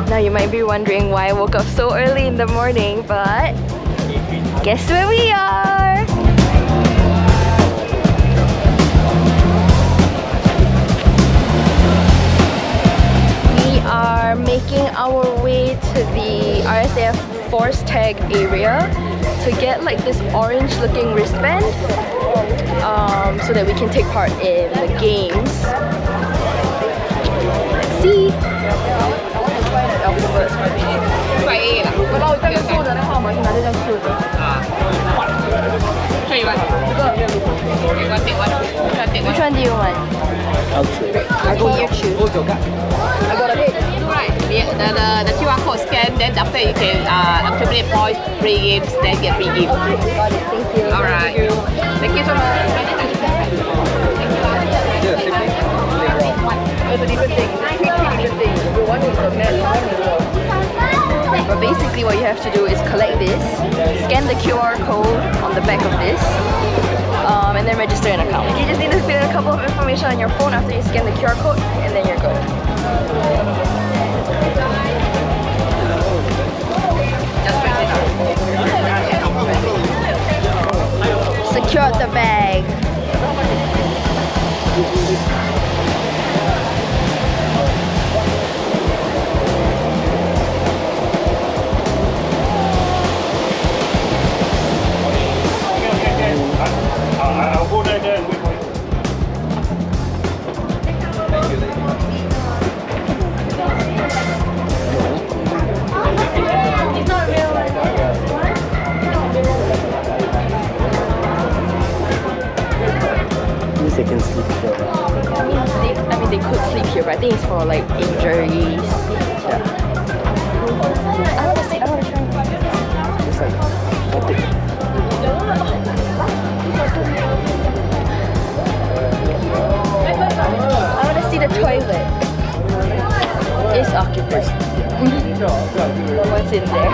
Now you might be wondering why I woke up so early in the morning, but guess where we are? We are making our way to the RSAF Force tag area to get like this orange looking wristband so that we can take part in the games. Let's see. Which one do you want? Okay, you choose. The QR code scan, then after you can accumulate points, free games, then get free gift. Thank you. Alright. Thank you so much. But basically what you have to do is collect this, scan the QR code on the back of this, and then register an account. You just need to fill in a couple of information on your phone after you scan the QR code, and then you're good. Secured the bag. I'll go there and wait for you. It's not real. They can sleep here. I mean, they could sleep here, but I think it's for like injuries. Yeah. I want to try. It's like, what the? I want to see the toilet. It's occupied. What's in there?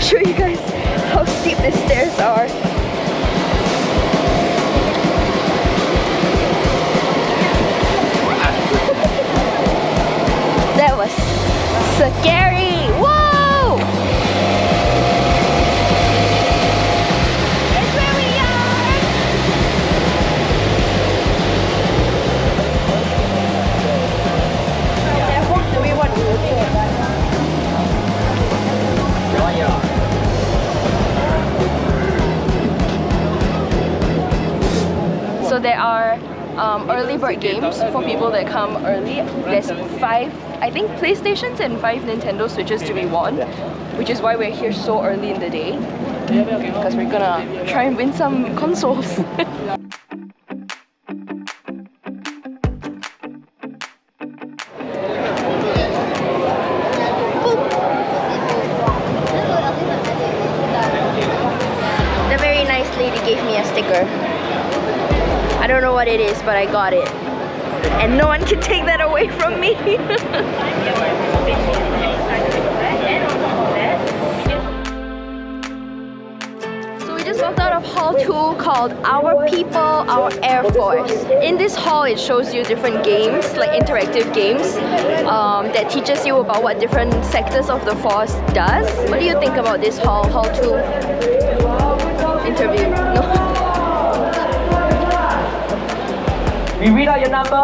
Show you guys how steep the stairs are. That was scary. Whoa! It's where we are. Do we want to So there are early bird games for people that come early. There's 5, I think, PlayStations and 5 Nintendo Switches to be won, which is why we're here so early in the day, because we're gonna try and win some consoles. The very nice lady gave me a sticker. I don't know what it is, but I got it. And no one can take that away from me. So we just walked out of Hall 2 called Our People, Our Air Force. In this hall, it shows you different games, like interactive games, that teaches you about what different sectors of the force does. What do you think about this hall, Hall 2? interview. No. We read out your number.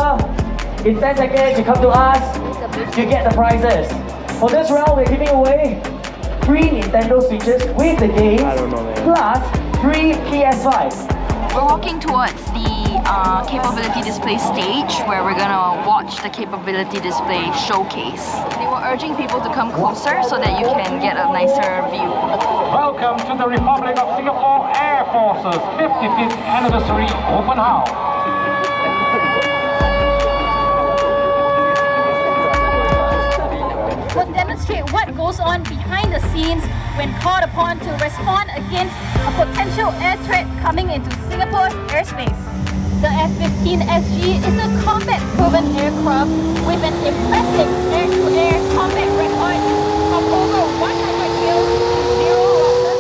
In 10 seconds, you come to us. You get the prizes. For this round, we're giving away 3 Nintendo Switches with the games, I don't know, man. plus 3 PS5s. We're walking towards the capability display stage where we're gonna watch the capability display showcase. They were urging people to come closer so that you can get a nicer view. Welcome to the Republic of Singapore Air Force's 55th Anniversary Open House. Will demonstrate what goes on behind the scenes when called upon to respond against a potential air threat coming into Singapore's airspace. The F-15SG is a combat-proven aircraft with an impressive air-to-air combat record of over 100 kills, 0 losses.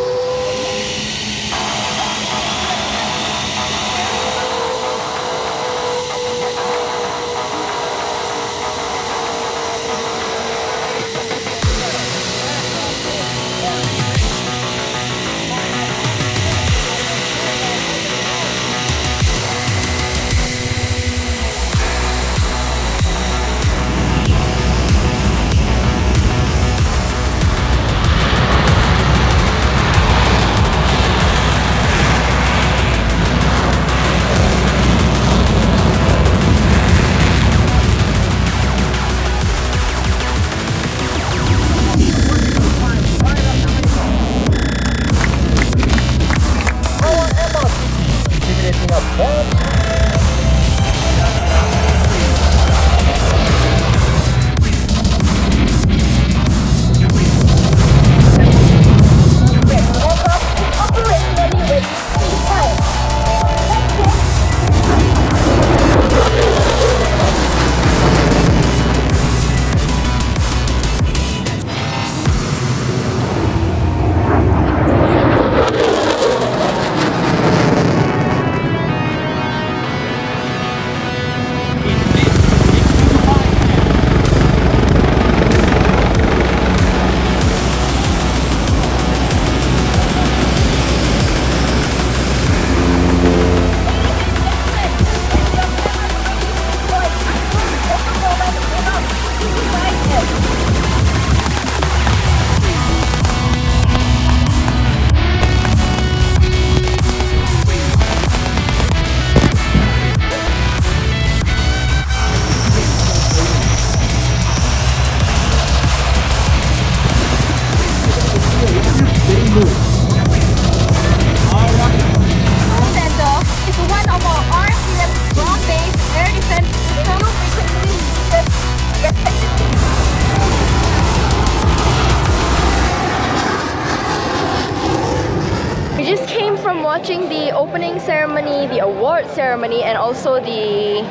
watching the opening ceremony, the award ceremony, and also the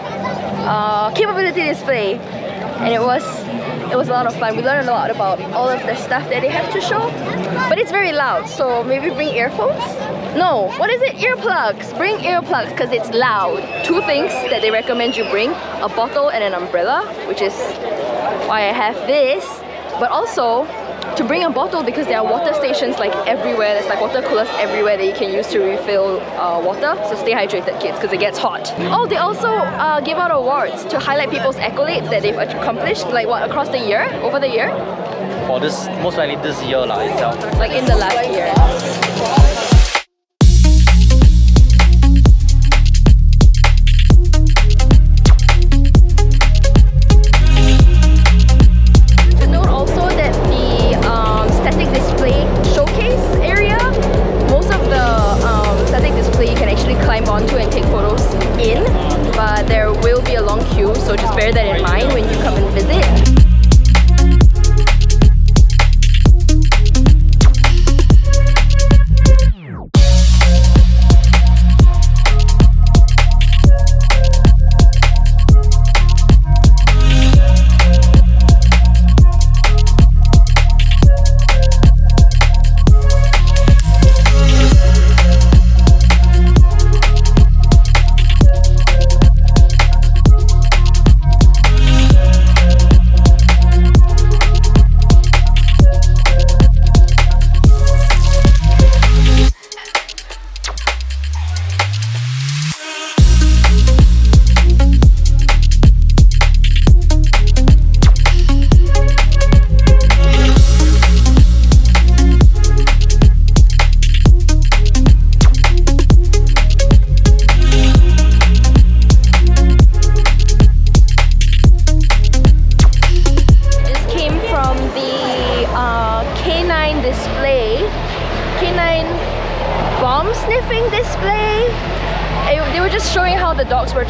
capability display, and it was a lot of fun. We learned a lot about all of the stuff that they have to show, but it's very loud, so maybe bring earphones? No, what is it? Earplugs! Bring earplugs because it's loud. Two things that they recommend you bring: a bottle and an umbrella, which is why I have this, but also to bring a bottle because there are water stations like everywhere. There's like water coolers everywhere that you can use to refill water, so stay hydrated, kids, because it gets hot. Oh, they also give out awards to highlight people's accolades that they've accomplished, like what, across the year, over the year? For this, most likely this year itself. Like in the last year. So just bear that in mind when you come and visit.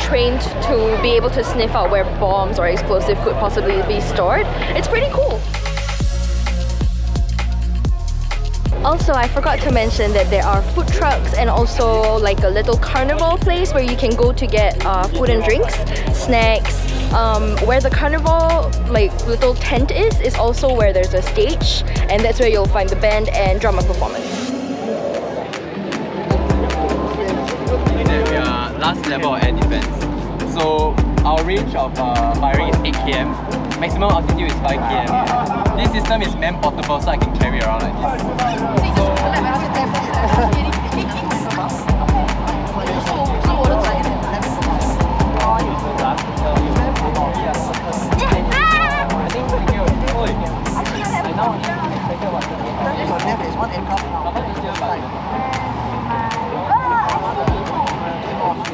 trained to be able to sniff out where bombs or explosive could possibly be stored. It's pretty cool. Also, I forgot to mention that there are food trucks and also like a little carnival place where you can go to get food and drinks, snacks. Where the carnival like little tent is also where there's a stage, and that's where you'll find the band and drama performance. We are last level of air defense. So our range of firing is 8 km. Maximum altitude is 5 km. This system is man portable, so I can carry around like this.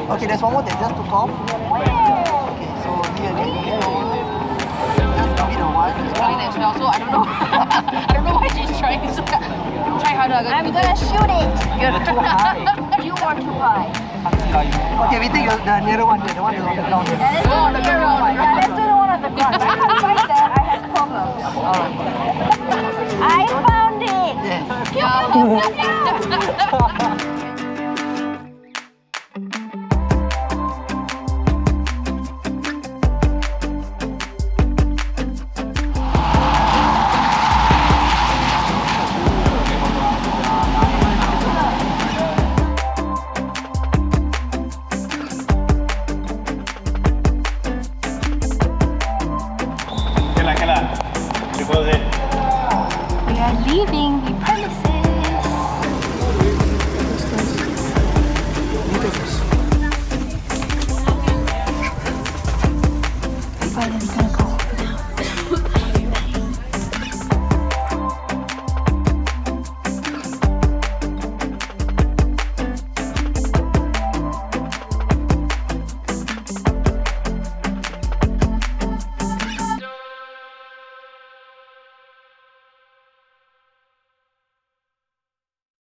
Okay, there's one more that just took off. Okay, so here again, just give it a while. She's trying as well, so I don't know. I don't know why she's trying. So try harder. I'm gonna shoot it. You're too high. You are too high. Okay, we take the nearer one, the one that's on the ground. Yeah, let's do the nearer one. Yeah, let's do the one on the ground. I can't find that. I have problems. I found it. We are leaving the premises.